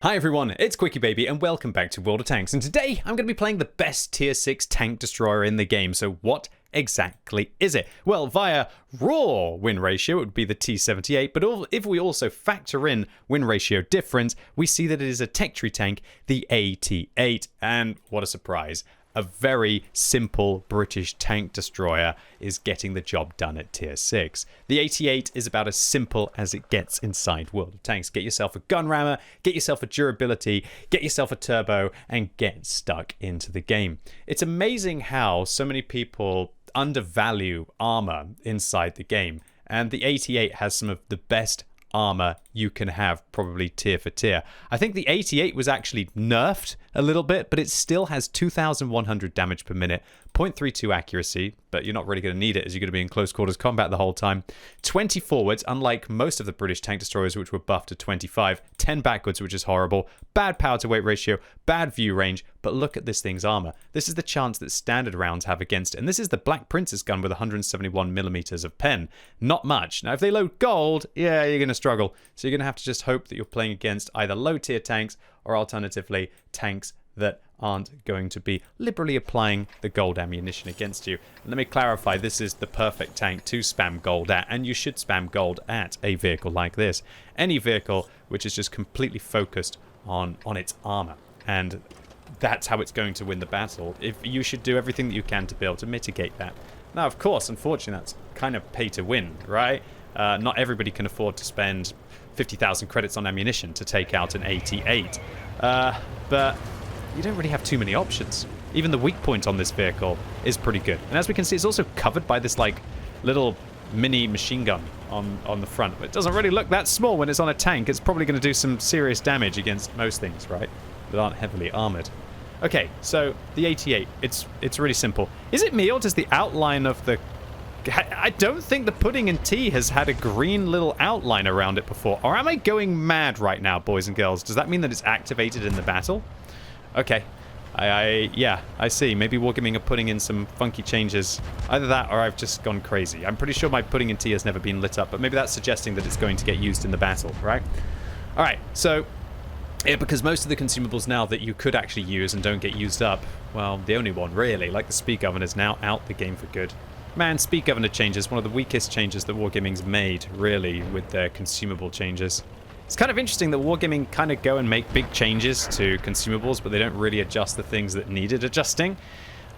Hi everyone, it's QuickyBaby and welcome back to World of Tanks, and today I'm going to be playing the best tier 6 tank destroyer in the game. So what exactly is it? Well, via raw win ratio it would be the T78, but if we also factor in win ratio difference, we see that it is a tech tree tank, the AT8, and what a surprise. A very simple British tank destroyer is getting the job done at tier 6. The AT8 is about as simple as it gets inside World of Tanks. Get yourself a gun rammer, get yourself a durability, get yourself a turbo, and get stuck into the game. It's amazing how so many people undervalue armor inside the game, and the AT8 has some of the best armor you can have, probably tier for tier. I think the 88 was actually nerfed a little bit, but it still has 2,100 damage per minute, 0.32 accuracy, but you're not really going to need it as you're going to be in close quarters combat the whole time. 20 forwards, unlike most of the British tank destroyers which were buffed to 25, 10 backwards, which is horrible, bad power to weight ratio, bad view range, but look at this thing's armor. This is the chance that standard rounds have against it, and this is the Black Princess gun with 171 millimeters of pen. Not much. Now if they load gold, yeah, you're going to struggle. So you're going to have to just hope that you're playing against either low tier tanks or alternatively tanks that aren't going to be liberally applying the gold ammunition against you. And let me clarify, this is the perfect tank to spam gold at, and you should spam gold at a vehicle like this. Any vehicle which is just completely focused on its armor, and that's how it's going to win the battle. If you should do everything that you can to be able to mitigate that. Now, of course, unfortunately, that's kind of pay to win, right? Not everybody can afford to spend 50,000 credits on ammunition to take out an 88. But you don't really have too many options. Even the weak point on this vehicle is pretty good. And as we can see, it's also covered by this like little mini machine gun on the front. It doesn't really look that small when it's on a tank. It's probably going to do some serious damage against most things, right? That aren't heavily armored. Okay, so the 88, it's really simple. Is it me or does the outline of the... I don't think the pudding and tea has had a green little outline around it before. Or am I going mad right now, boys and girls? Does that mean that it's activated in the battle? Okay. Yeah, I see. Maybe Wargaming are putting in some funky changes. Either that or I've just gone crazy. I'm pretty sure my pudding and tea has never been lit up, but maybe that's suggesting that it's going to get used in the battle, right? Alright, so... yeah, because most of the consumables now that you could actually use and don't get used up, well, the only one really, like the speed governor, is now out the game for good. Man, speed governor changes, one of the weakest changes that Wargaming's made, really, with their consumable changes. It's kind of interesting that Wargaming kind of go and make big changes to consumables, but they don't really adjust the things that needed adjusting.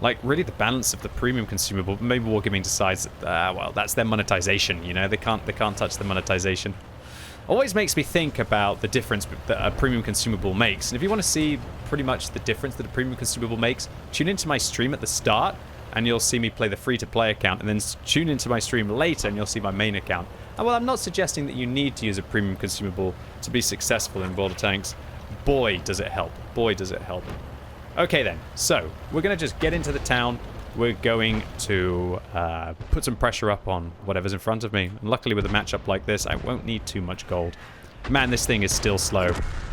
Like, really the balance of the premium consumable, but maybe Wargaming decides that, well, that's their monetization, you know, they can't touch the monetization. Always makes me think about the difference that a premium consumable makes. And if you want to see pretty much the difference that a premium consumable makes, tune into my stream at the start and you'll see me play the free-to-play account, and then tune into my stream later and you'll see my main account. And well, I'm not suggesting that you need to use a premium consumable to be successful in World of Tanks. Boy, does it help. Boy, does it help. Okay then, so we're going to just get into the town. We're going to put some pressure up on whatever's in front of me. And luckily with a matchup like this, I won't need too much gold. Man, this thing is still slow.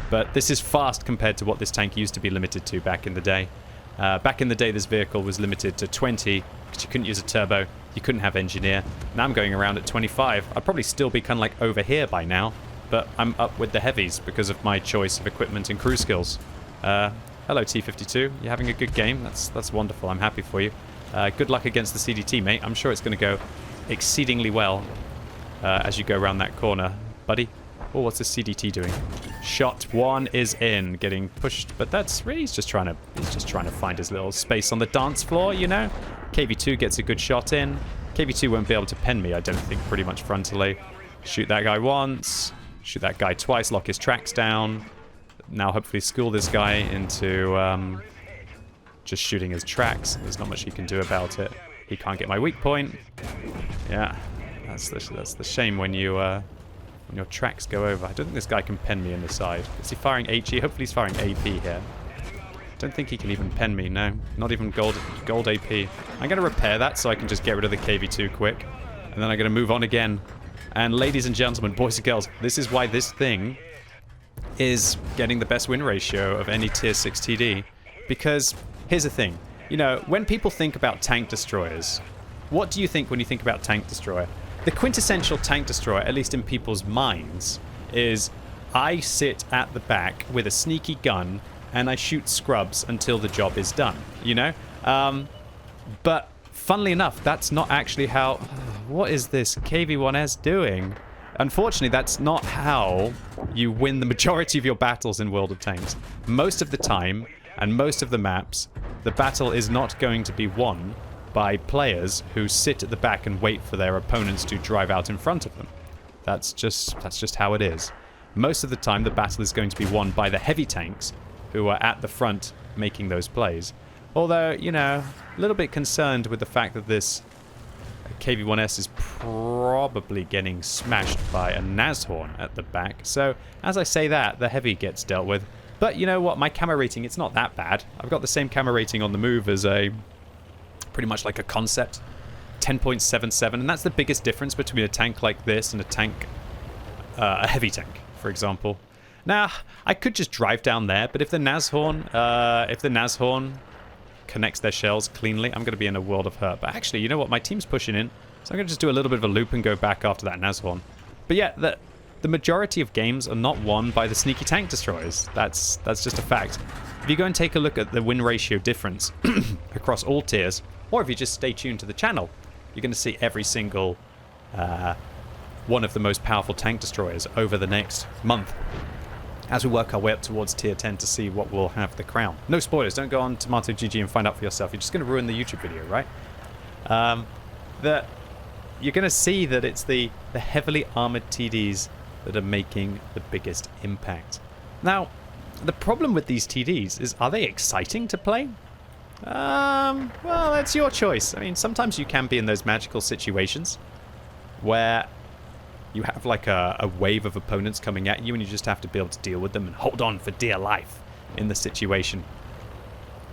But this is fast compared to what this tank used to be limited to back in the day. Back in the day, this vehicle was limited to 20, because you couldn't use a turbo. You couldn't have engineer. Now I'm going around at 25. I'd probably still be kind of like over here by now. But I'm up with the heavies because of my choice of equipment and crew skills. Hello, T52. You're having a good game. That's wonderful. I'm happy for you. Good luck against the CDT, mate. I'm sure it's going to go exceedingly well as you go around that corner, buddy. Oh, what's the CDT doing? Shot one is in, getting pushed, but that's really he's just trying to find his little space on the dance floor, you know. KV2 gets a good shot in. KV2 won't be able to pen me, I don't think, pretty much frontally. Shoot that guy once. Shoot that guy twice. Lock his tracks down. Now hopefully school this guy into just shooting his tracks. There's not much he can do about it. He can't get my weak point. Yeah, that's the shame when your tracks go over. I don't think this guy can pen me in the side. Is he firing HE? Hopefully he's firing AP here. Don't think he can even pen me, no. Not even gold AP. I'm going to repair that so I can just get rid of the KV2 quick. And then I'm going to move on again. And ladies and gentlemen, boys and girls, this is why this thing is getting the best win ratio of any tier 6 TD. Because here's the thing. You know, when people think about tank destroyers, what do you think when you think about tank destroyer? The quintessential tank destroyer, at least in people's minds, is I sit at the back with a sneaky gun and I shoot scrubs until the job is done, you know? But funnily enough, that's not actually how... What is this KV-1S doing? Unfortunately, that's not how you win the majority of your battles in World of Tanks. Most of the time, and most of the maps, the battle is not going to be won by players who sit at the back and wait for their opponents to drive out in front of them. That's just how it is. Most of the time, the battle is going to be won by the heavy tanks who are at the front making those plays. Although, you know, a little bit concerned with the fact that this KV-1S is probably getting smashed by a Nashorn at the back. So, as I say that, the heavy gets dealt with. But you know what? My camo rating, it's not that bad. I've got the same camo rating on the move as a... pretty much like a concept. 10.77. And that's the biggest difference between a tank like this and a tank... a heavy tank, for example. Now, I could just drive down there, but if the Nashorn connects their shells cleanly, I'm going to be in a world of hurt. But actually, you know what? My team's pushing in, so I'm going to just do a little bit of a loop and go back after that Nashorn. But yeah, the majority of games are not won by the sneaky tank destroyers. That's just a fact. If you go and take a look at the win ratio difference across all tiers, or if you just stay tuned to the channel, you're going to see every single one of the most powerful tank destroyers over the next month, as we work our way up towards tier 10 to see what will have the crown. No spoilers, don't go on Tomato GG and find out for yourself. You're just going to ruin the YouTube video, right? You're going to see that it's the heavily armored TDs that are making the biggest impact. Now, the problem with these TDs is, are they exciting to play? Well, that's your choice. I mean, sometimes you can be in those magical situations where you have like a wave of opponents coming at you and you just have to be able to deal with them and hold on for dear life in the situation.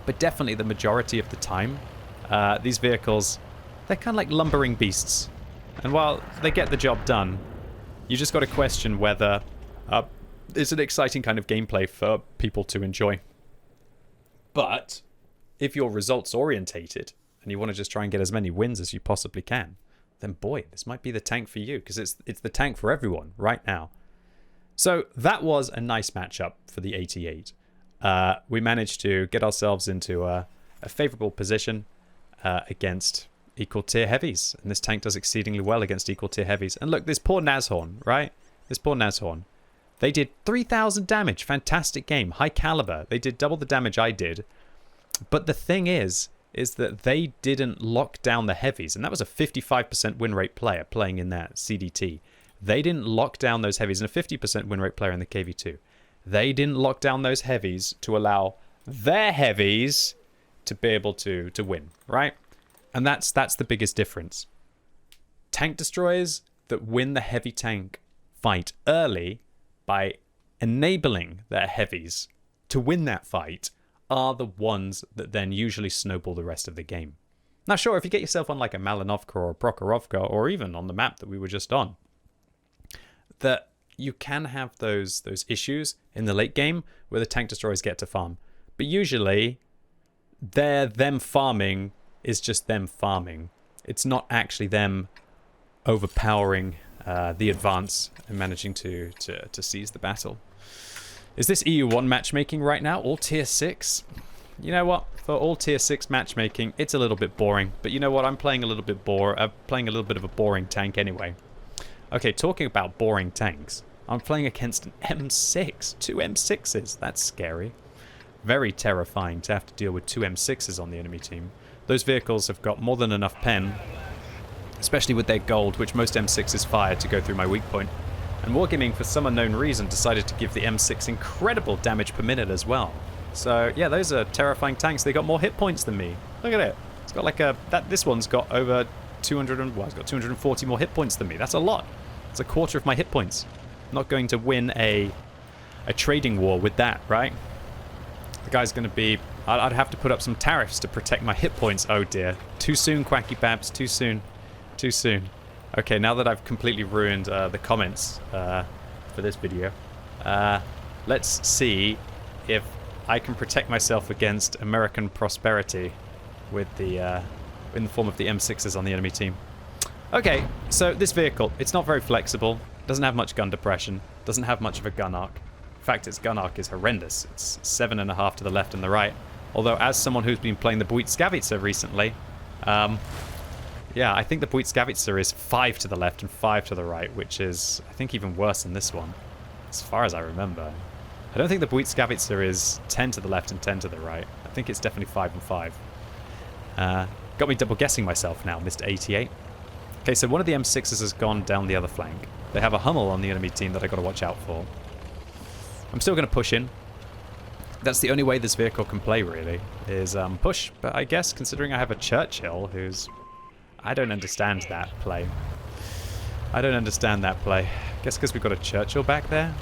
But definitely the majority of the time, these vehicles, they're kind of like lumbering beasts. And while they get the job done, you just got to question whether it's an exciting kind of gameplay for people to enjoy. But if you're results orientated and you want to just try and get as many wins as you possibly can, then boy, this might be the tank for you, because it's the tank for everyone right now. So that was a nice matchup for the 88. We managed to get ourselves into a favorable position against equal tier heavies, and this tank does exceedingly well against equal tier heavies. And look, this poor Nashorn, right? This poor Nashorn. They did 3,000 damage. Fantastic game. High caliber. They did double the damage I did. But the thing is that they didn't lock down the heavies. And that was a 55% win rate player playing in that CDT. They didn't lock down those heavies. And a 50% win rate player in the KV2. They didn't lock down those heavies to allow their heavies to be able to win, right? And that's the biggest difference. Tank destroyers that win the heavy tank fight early by enabling their heavies to win that fight are the ones that then usually snowball the rest of the game. Now, sure, if you get yourself on like a Malinovka or a Prokhorovka, or even on the map that we were just on, that you can have those issues in the late game where the tank destroyers get to farm. But usually, them farming is just them farming. It's not actually them overpowering the advance and managing to seize the battle. Is this EU1 matchmaking right now? All tier 6? You know what? For all tier 6 matchmaking, it's a little bit boring. But you know what? I'm playing a little bit of a boring tank anyway. Okay, talking about boring tanks, I'm playing against an M6. 2 M6s. That's scary. Very terrifying to have to deal with 2 M6s on the enemy team. Those vehicles have got more than enough pen, especially with their gold, which most M6s fire to go through my weak point. And Wargaming, for some unknown reason, decided to give the M6 incredible damage per minute as well. So yeah, those are terrifying tanks. They got more hit points than me. Look at it. It's got like this one's got over 200 and, well, it's got 240 more hit points than me. That's a lot. It's a quarter of my hit points. I'm not going to win a trading war with that, right? The guy's going to be... I'd have to put up some tariffs to protect my hit points. Oh dear. Too soon, QuickyBabs. Too soon. Too soon. Okay, now that I've completely ruined the comments for this video, let's see if I can protect myself against American prosperity with the in the form of the M6s on the enemy team. Okay, so this vehicle, it's not very flexible, doesn't have much gun depression, Doesn't have much of a gun arc. In fact, its gun arc is horrendous. It's 7.5 to the left and the right. Although, as someone who's been playing the Buitskavitzer recently, yeah, I think the Buitskavitzer is 5 to the left and 5 to the right, which is, I think, even worse than this one, as far as I remember. I don't think the Buitskavitzer is 10 to the left and 10 to the right. I think it's definitely 5 and 5. Got me double guessing myself now, Mr. 88. Okay, so one of the M6s has gone down the other flank. They have a Hummel on the enemy team that I got to watch out for. I'm still going to push in. That's the only way this vehicle can play, really, is push. But I guess, considering I have a Churchill who's... I don't understand that play. I don't understand that play. I guess because we've got a Churchill back there.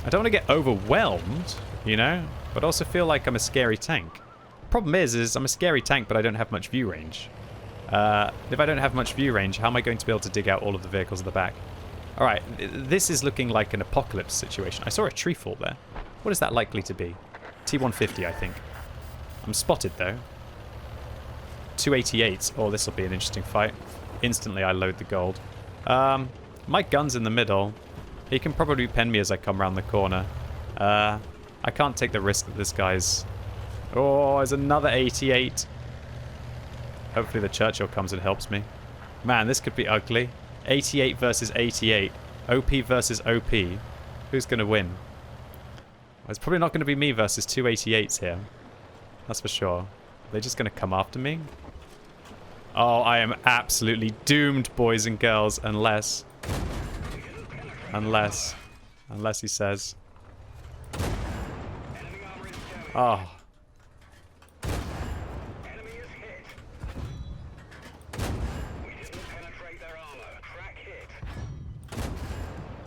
I don't want to get overwhelmed, you know, but also feel like I'm a scary tank. Problem is I'm a scary tank, but I don't have much view range. If I don't have much view range, how am I going to be able to dig out all of the vehicles at the back? All right, this is looking like an apocalypse situation. I saw a tree fall there. What is that likely to be? T-150, I think. I'm spotted, though. 288s. Oh, this will be an interesting fight. Instantly, I load the gold. My gun's in the middle. He can probably pen me as I come around the corner. I can't take the risk that this guy's... Oh, there's another 88. Hopefully the Churchill comes and helps me. Man, this could be ugly. 88 versus 88. OP versus OP. Who's going to win? Well, it's probably not going to be me versus 288s here. That's for sure. They're just going to come after me? Oh, I am absolutely doomed, boys and girls, unless he says. Oh.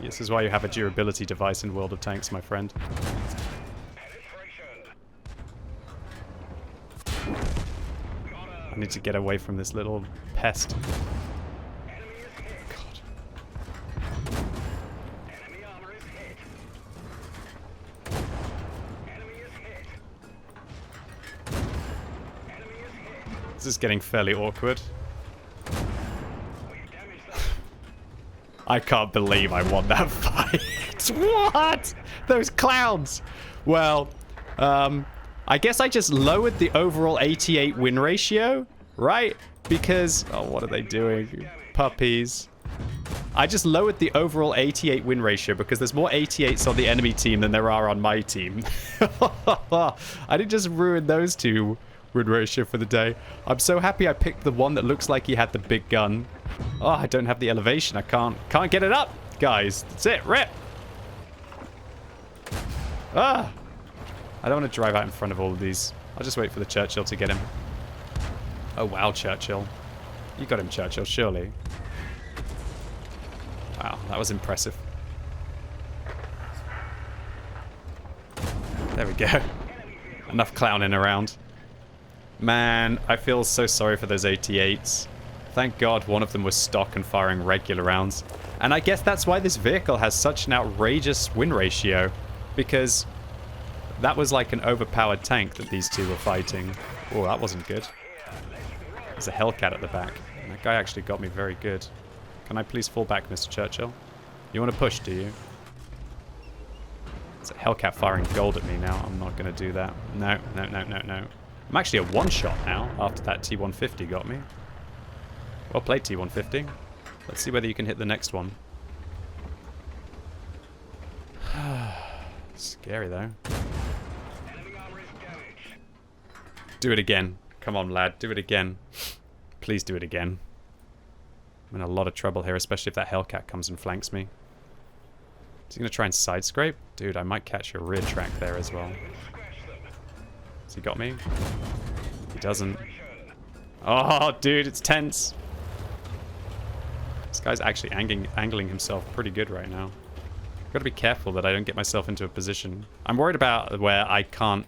This is why you have a durability device in World of Tanks, my friend. I need to get away from this little pest. God. This is getting fairly awkward. I can't believe I won that fight. What? Those clowns. Well, I guess I just lowered the overall 88 win ratio, right? Because, oh, what are they doing? Puppies. I just lowered the overall 88 win ratio because there's more 88s on the enemy team than there are on my team. I didn't just ruin those two win ratio for the day. I'm so happy I picked the one that looks like he had the big gun. Oh, I don't have the elevation. I can't get it up, guys. That's it. Rip. Ah. I don't want to drive out in front of all of these. I'll just wait for the Churchill to get him. Oh, wow, Churchill. You got him, Churchill, surely. Wow, that was impressive. There we go. Enough clowning around. Man, I feel so sorry for those 88s. Thank God one of them was stock and firing regular rounds. And I guess that's why this vehicle has such an outrageous win ratio. Because that was like an overpowered tank that these two were fighting. Oh, that wasn't good. There's a Hellcat at the back. And that guy actually got me very good. Can I please fall back, Mr. Churchill? You want to push, do you? There's a Hellcat firing gold at me now. I'm not going to do that. No, no, no, no, no. I'm actually a one-shot now after that T-150 got me. Well played, T-150. Let's see whether you can hit the next one. Scary, though. Do it again. Come on, lad. Do it again. Please do it again. I'm in a lot of trouble here, especially if that Hellcat comes and flanks me. Is he going to try and side scrape? Dude, I might catch your rear track there as well. Has he got me? He doesn't. Oh, dude, it's tense. This guy's actually angling himself pretty good right now. I've got to be careful that I don't get myself into a position. I'm worried about where I can't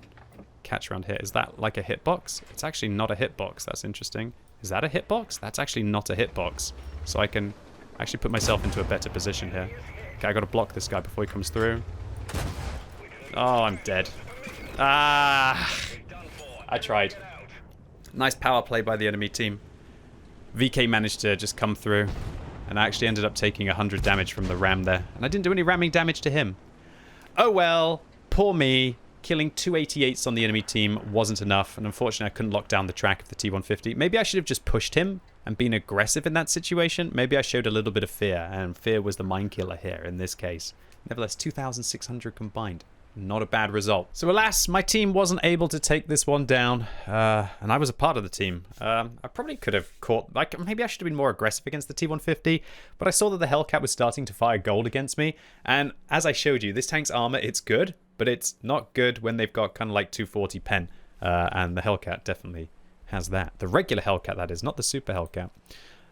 catch around here. Is that like a hitbox? It's actually not a hitbox. That's interesting. Is that a hitbox? That's actually not a hitbox. So I can actually put myself into a better position here. Okay, I got to block this guy before he comes through. Oh, I'm dead. Ah! I tried. Nice power play by the enemy team. VK managed to just come through. And I actually ended up taking 100 damage from the ram there. And I didn't do any ramming damage to him. Oh well, poor me. Killing 288s on the enemy team wasn't enough. And unfortunately, I couldn't lock down the track of the T-150. Maybe I should have just pushed him and been aggressive in that situation. Maybe I showed a little bit of fear. And fear was the mind killer here in this case. Nevertheless, 2,600 combined. Not a bad result. So alas, my team wasn't able to take this one down, and I was a part of the team. I probably could have caught, like, maybe I should have been more aggressive against the T-150, but I saw that the Hellcat was starting to fire gold against me, and as I showed you, this tank's armor, it's good, but it's not good when they've got kind of like 240 pen, and the Hellcat definitely has that. The regular Hellcat, that is, not the Super Hellcat.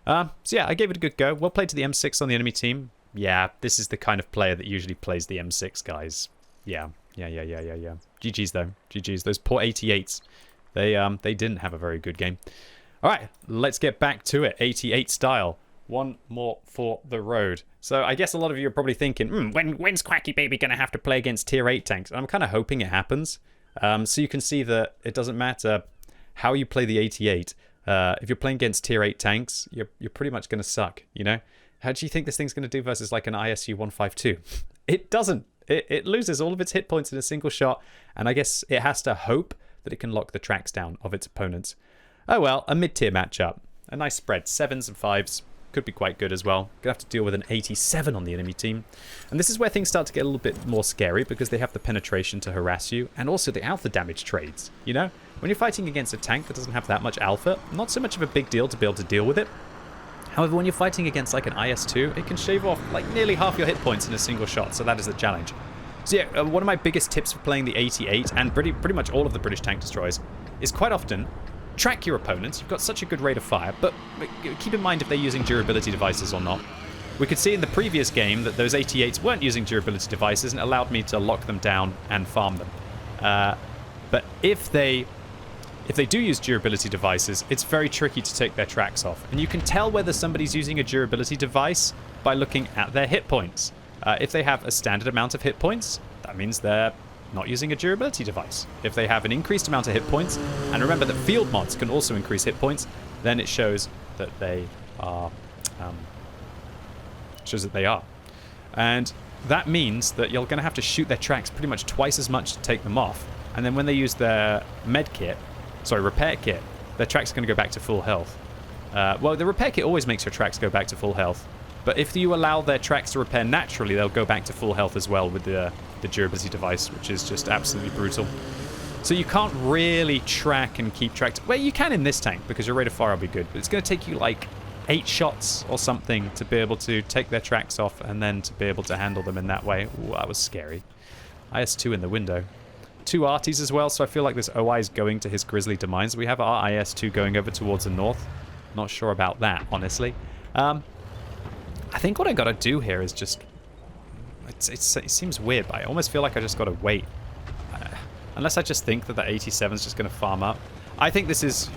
So yeah, I gave it a good go. Well played to the M6 on the enemy team. Yeah, this is the kind of player that usually plays the M6, guys. Yeah. GG's though. GG's. Those poor 88s. They didn't have a very good game. All right, let's get back to it. 88 style. One more for the road. So I guess a lot of you are probably thinking, when's QuickyBaby going to have to play against tier 8 tanks? And I'm kind of hoping it happens. So you can see that it doesn't matter how you play the 88. If you're playing against tier 8 tanks, you're pretty much going to suck, you know? How do you think this thing's going to do versus like an ISU 152? It doesn't. It loses all of its hit points in a single shot, and I guess it has to hope that it can lock the tracks down of its opponents. Oh well, a mid-tier matchup. A nice spread. 7s and 5s. Could be quite good as well. Gonna have to deal with an 87 on the enemy team. And this is where things start to get a little bit more scary, because they have the penetration to harass you, and also the alpha damage trades, you know? When you're fighting against a tank that doesn't have that much alpha, not so much of a big deal to be able to deal with it. However, when you're fighting against like an IS-2, it can shave off like nearly half your hit points in a single shot, so that is the challenge. So yeah, one of my biggest tips for playing the 88, and pretty much all of the British tank destroyers, is quite often track your opponents. You've got such a good rate of fire, but keep in mind if they're using durability devices or not. We could see in the previous game that those 88s weren't using durability devices and allowed me to lock them down and farm them. But if they do use durability devices, it's very tricky to take their tracks off. And you can tell whether somebody's using a durability device by looking at their hit points. If they have a standard amount of hit points, that means they're not using a durability device. If they have an increased amount of hit points, and remember that field mods can also increase hit points, then it shows that they are. And that means that you're going to have to shoot their tracks pretty much twice as much to take them off. And then when they use their repair kit, their tracks are going to go back to full health. Well, the repair kit always makes your tracks go back to full health. But if you allow their tracks to repair naturally, they'll go back to full health as well with the durability device, which is just absolutely brutal. So you can't really track and keep track. Well, you can in this tank because your rate of fire will be good, but it's going to take you like 8 shots or something to be able to take their tracks off and then to be able to handle them in that way. Ooh, that was scary. IS-2 in the window. 2 arties as well, so I feel like this OI is going to his grisly demise. We have our IS-2 going over towards the north. Not sure about that, honestly. I think what I gotta do here is just... It seems weird, but I almost feel like I just gotta wait. Unless I just think that the 87's just gonna farm up. I think this is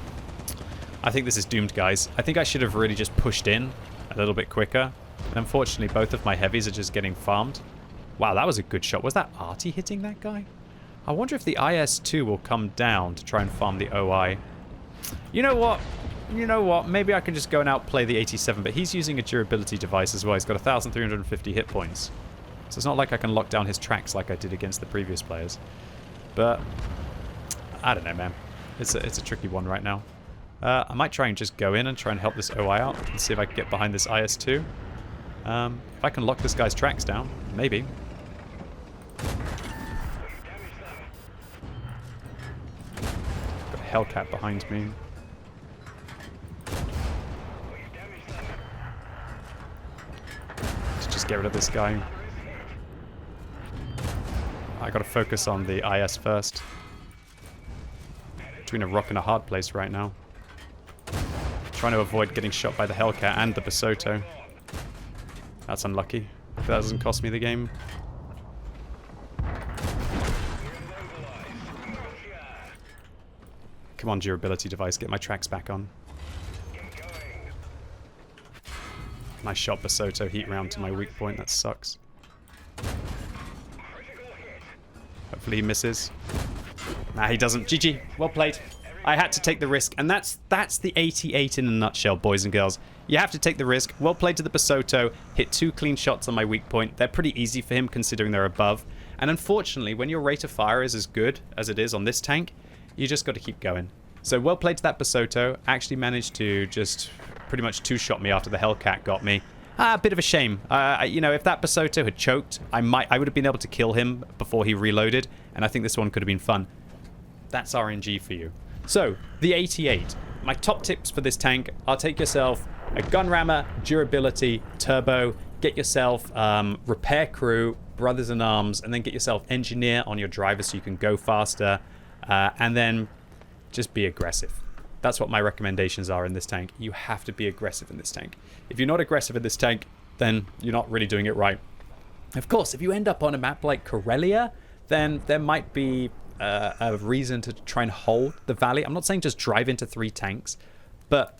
doomed, guys. I think I should have really just pushed in a little bit quicker. And unfortunately, both of my heavies are just getting farmed. Wow, that was a good shot. Was that Artie hitting that guy? I wonder if the IS-2 will come down to try and farm the OI. You know what? Maybe I can just go and outplay the 87, but he's using a durability device as well. He's got 1,350 hit points. So it's not like I can lock down his tracks like I did against the previous players. But I don't know, man. It's a tricky one right now. I might try and just go in and try and help this OI out and see if I can get behind this IS-2. If I can lock this guy's tracks down, maybe. Got a Hellcat behind me. Let's just get rid of this guy. I gotta focus on the IS first. Between a rock and a hard place right now. Trying to avoid getting shot by the Hellcat and the Basoto. That's unlucky. That doesn't cost me the game. Come on, durability device, get my tracks back on. Nice shot, Basoto. Heat round to my weak point. That sucks. Hopefully he misses. Nah, he doesn't. GG. Well played. I had to take the risk, and that's the 88 in a nutshell, boys and girls. You have to take the risk. Well played to the Basoto. Hit 2 clean shots on my weak point. They're pretty easy for him considering they're above. And unfortunately, when your rate of fire is as good as it is on this tank, you just got to keep going. So well played to that Basoto. Actually managed to just pretty much 2-shot me after the Hellcat got me. A bit of a shame. You know, if that Basoto had choked, I would have been able to kill him before he reloaded, and I think this one could have been fun. That's RNG for you. So, the 88. My top tips for this tank are take yourself a gun rammer, durability, turbo, get yourself repair crew, brothers in arms, and then get yourself engineer on your driver so you can go faster, and then just be aggressive. That's what my recommendations are in this tank. You have to be aggressive in this tank. If you're not aggressive in this tank, then you're not really doing it right. Of course, if you end up on a map like Corellia, then there might be a reason to try and hold the valley. I'm not saying just drive into 3 tanks, but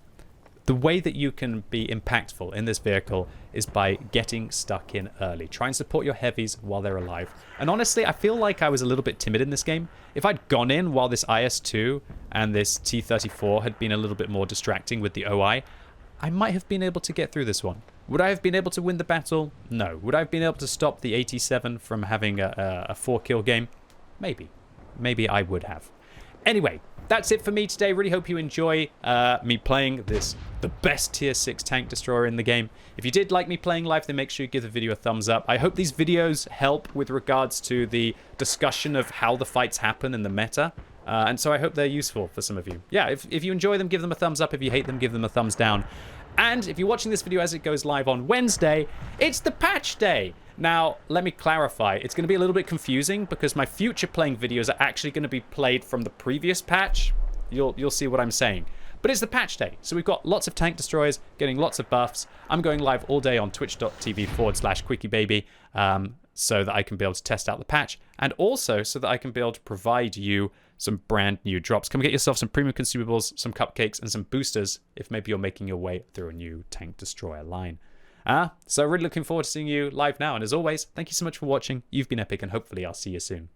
the way that you can be impactful in this vehicle is by getting stuck in early. Try and support your heavies while they're alive. And honestly, I feel like I was a little bit timid in this game. If I'd gone in while this IS-2 and this T-34 had been a little bit more distracting with the OI, I might have been able to get through this one. Would I have been able to win the battle? No. Would I have been able to stop the 87 from having a 4-kill game? Maybe. Maybe I would have. Anyway, that's it for me today. Really hope you enjoy me playing the best tier 6 tank destroyer in the game. If you did like me playing live, then make sure you give the video a thumbs up. I hope these videos help with regards to the discussion of how the fights happen in the meta. And so I hope they're useful for some of you. Yeah, if you enjoy them, give them a thumbs up. If you hate them, give them a thumbs down. And if you're watching this video as it goes live on Wednesday, it's the patch day. Now, let me clarify. It's going to be a little bit confusing because my future playing videos are actually going to be played from the previous patch. You'll see what I'm saying. But it's the patch day, so we've got lots of tank destroyers getting lots of buffs. I'm going live all day on twitch.tv/QuickyBaby so that I can be able to test out the patch, and also so that I can be able to provide you some brand new drops. Come get yourself some premium consumables, some cupcakes, and some boosters if maybe you're making your way through a new tank destroyer line. So really looking forward to seeing you live now, and as always, thank you so much for watching. You've been epic, and hopefully I'll see you soon.